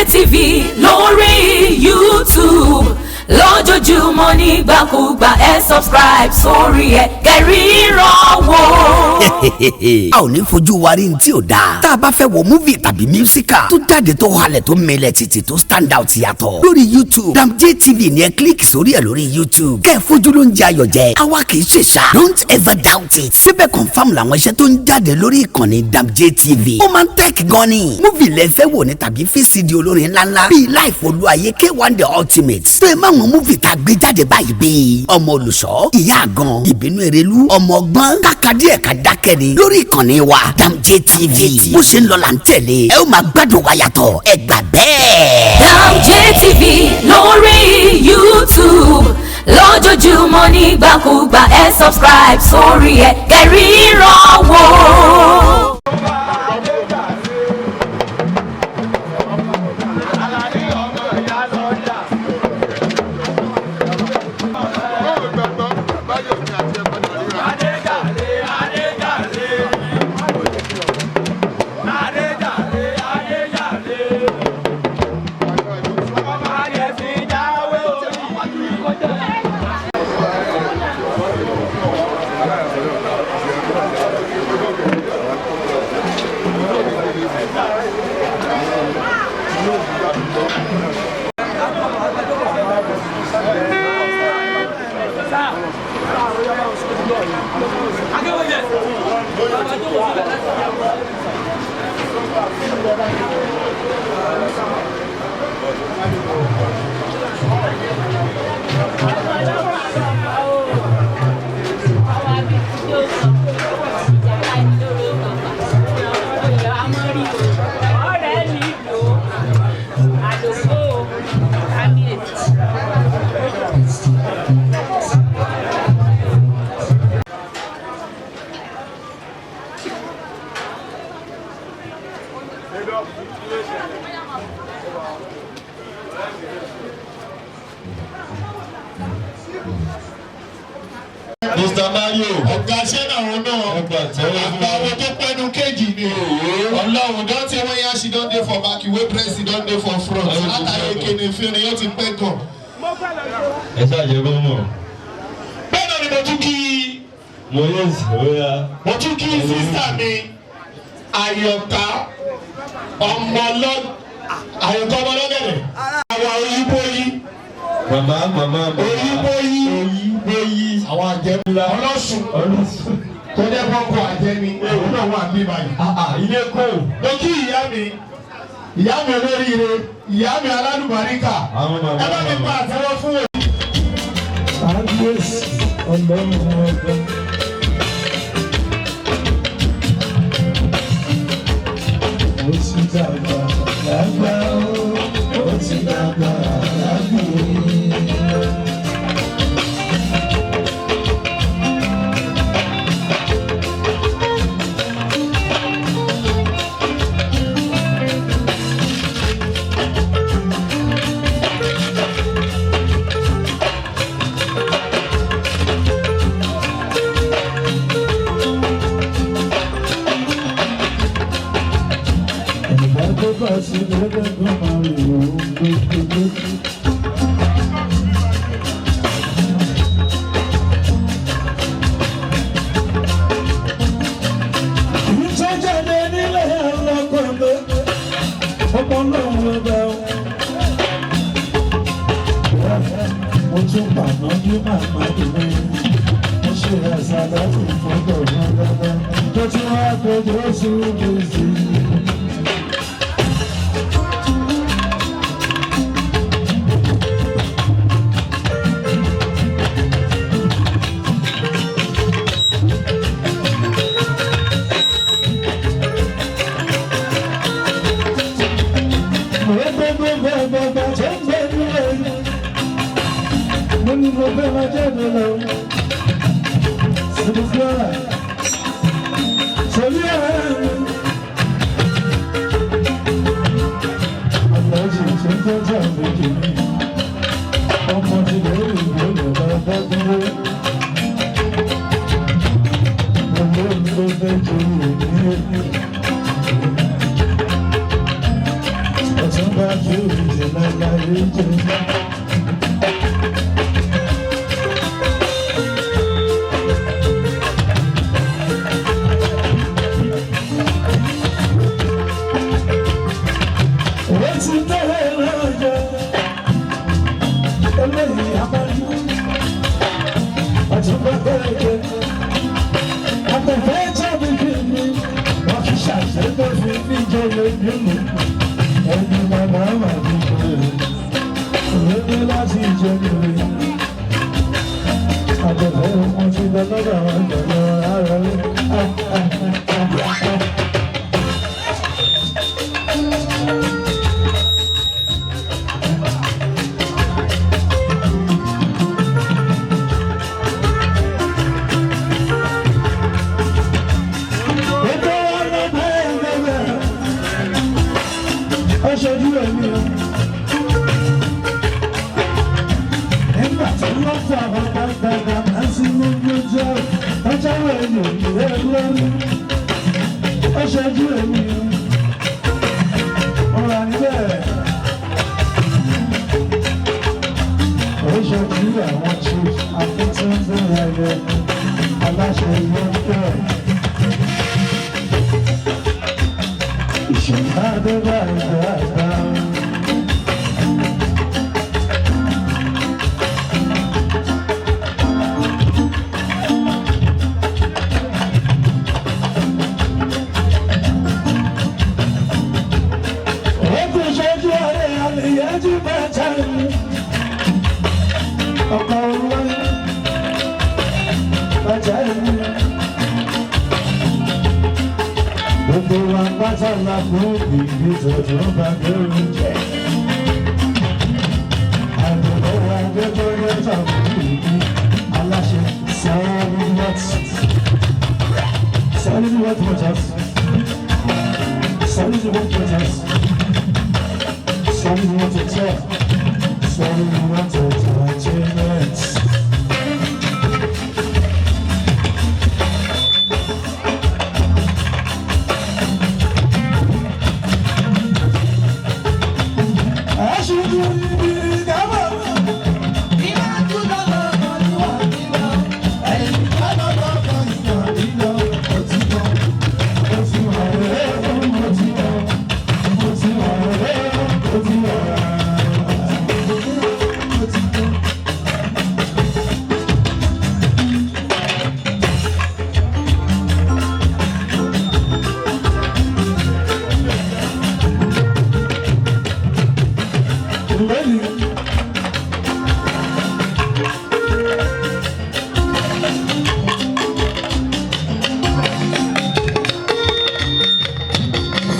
TV lórí YouTube lójoojúmọ́ nígbàkúgbà subscribe sórí kẹ́ríran wò. a ò ní fojú wa rí ní tí ò dáa. tá a bá fẹ́ wo múvì tàbí mísíkà tó jáde tó halẹ̀ tó mẹlẹ̀ títì tó stand out yàtọ̀ lórí YouTube Damje TV ni ẹ kílíkì sórí ẹ lórí YouTube kẹ́ ẹ fojú ló ń jẹ ayọ̀ jẹ àwa kì í ṣe ṣá don't ever doubt it. síbẹ̀ confam làwọn iṣẹ́ tó ń jáde lórí ìkànnì Damje TV ó máa ń tẹ́kì gan ni. múvì lẹ fẹ́ wò ní tàbí fíìsìdì olórin ńláńlá bíi Life Olúayé K1 The Ultimate tó ẹ má wọn múvì tá a gbé jáde báyìí bíi ọmọ olùṣọ́ ìyá àgàn ìbínú erelu ọmọ ọgbọ́n kákadíẹ̀ ká dákẹ́ ni lórí ìkànnì wa Damje TV bó ṣe ń lọ là ń tẹ̀lé ẹ ó máa gbádùn wa yàtọ̀ ẹ gbà bẹ́ẹ̀. Damje TV lórí YouTube lójoojúmọ́ nígbàkúgbà subscribe sórí kẹ́ríran wò. Mr. Mario ọ̀gá sẹ́nà wọn náà àgbàwọ̀ tó pẹ́nu kéjì ni ọlọ́run don say when yashi don dey for back wey press don dey for front látàrí kéde fíni yóò ti pẹ́ gan. ẹ ṣàjẹ́ kó mọ̀. bẹ́ẹ̀ náà ni mo tún kí mo tún kí sísá mi Àyọ̀ká Àyọ̀ká ọmọlọ́gẹ̀dẹ̀ àwọn òyìnbó yìí màmá òyìnbó yìí àwọn àjẹmúlá ọlọ́sùn tó jẹ́ kọ́kọ́ àjẹmí òun náà wà bí báyìí. ilé kó. mo kí ìyá mi olóríire ìyá mi alálùbáríkà ẹ bá mi pa àtẹ́wọ́ fún òun. kábíyèsí ọlọ́run ọgbẹ́. ó ti dàgbà lágbà ó ti dàgbà lágbà. bá fi òjò láláyé jẹ. Owó ti tẹ́lẹ̀ lọ́jọ́ eléyìí abájú ọtún bá bẹ̀rẹ̀ jẹ. Àtẹ̀fẹ́ jáde kí ni wọ́n fi ṣàṣẹ́gbẹ́ fi níjọ́ lójú mi. Ẹni bàbá wà ní ìgbèrè, òwe láti ìjẹ́gbèrè. Àtẹ̀fẹ́ wọn ti lọ lọ́dọ̀ àwọn ìgbẹ̀lẹ̀ ara rẹ̀. Ṣojú ẹ̀mí o. Nígbà tí wọ́n fọ àwọn gbàgbàgbà láti gbogbo jẹ́ ọjọ́ ẹ̀mí òkúrẹ́ lórí. Ó ṣojú ẹ̀mí o. Ọ̀rọ̀ níbẹ̀. Ó ṣojú àwọn chief akíntúndé ẹ̀yẹ aláṣẹ ìlú ọ̀pẹ̀. Ìṣèǹbádé bá ìgbà àgbà. Ètò ìṣẹ́jú ọ̀rẹ́ àlèyájú bàtà mi. Ọ̀pọ̀ owó bàtà mi. Gbogbo wa pátá la fún ìdí tuntun bá gbẹ̀rù jẹ. Àgbẹ̀wò wa gbẹ́jọ́ yẹta fún ìdí aláṣẹ Solid Worth Motors. Solid Worth Motors. Solid Worth Hotel. Solid Worth Entertainment.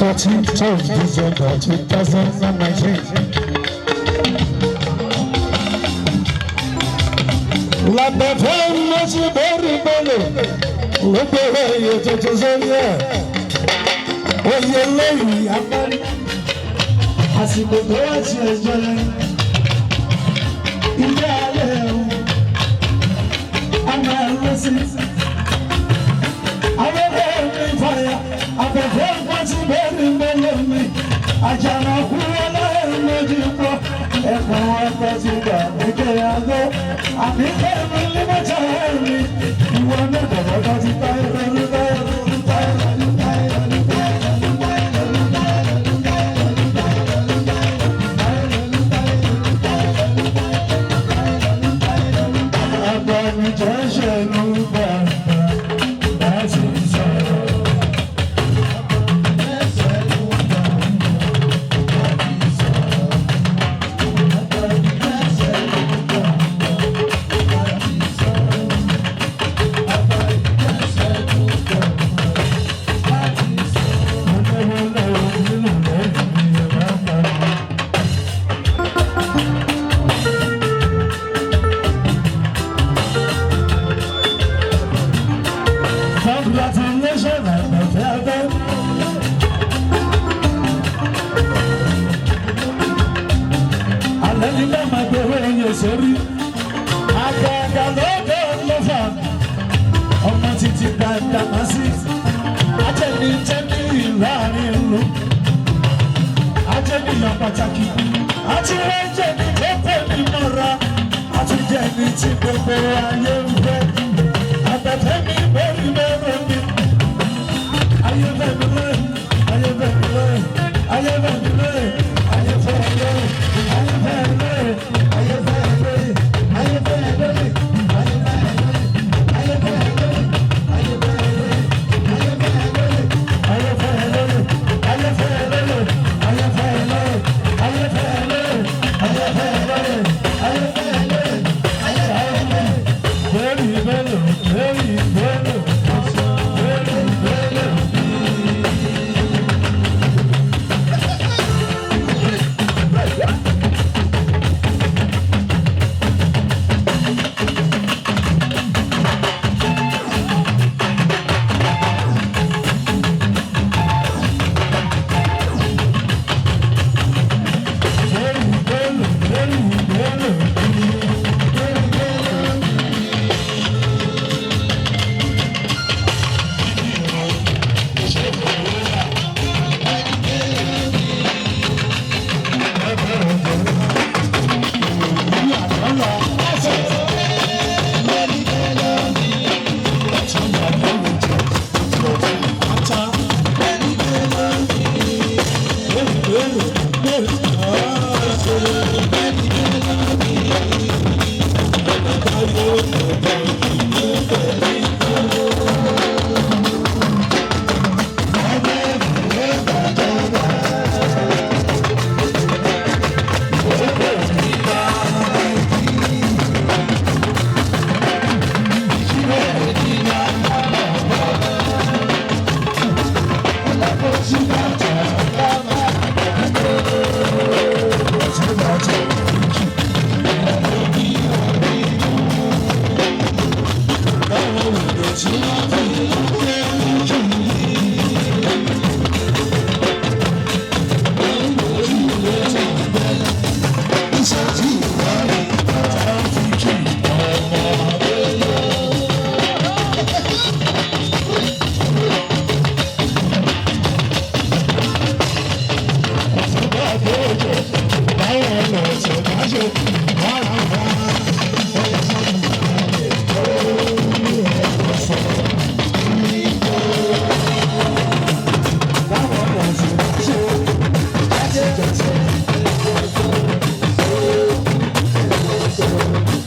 December 2019. Lábẹ́fẹ́ mo ti borí bọ́lẹ̀, ló bẹ̀rẹ̀ iye tuntun sórí ẹ̀. Oyè lẹ́yìn abárí, àsìkò tó wá ti ẹjọ́ rẹ̀. Ilé alẹ́ ẹ̀rù, a máa lọ sí. Abẹ́fẹ́ mi fàyà, abẹ́fẹ́ mo ti borí bọ́lẹ̀ mi. Àjànà kúrò lẹ́yìn méjì pọ̀, ẹ̀kọ́ ẹ̀kọ́ ti gbà nígbè àgọ́. Àbíkẹ́ mi ní mọ́tà ẹ̀rí, ìwọ náà dọ̀dọ̀ ti ta ẹ̀rọ nígbà ẹ̀rọ nígbà ẹ̀rọ nígbà ẹ̀rọ nígbà ẹ̀rọ nígbà ẹ̀rọ nígbà ẹ̀rọ nígbà ẹ̀rọ nígbà ẹ̀rọ nígbà ẹ̀rọ nígbà ẹ̀rọ. Àgbàmìjọ ṣẹ̀nu gbàgbà láti sọ̀rọ̀. She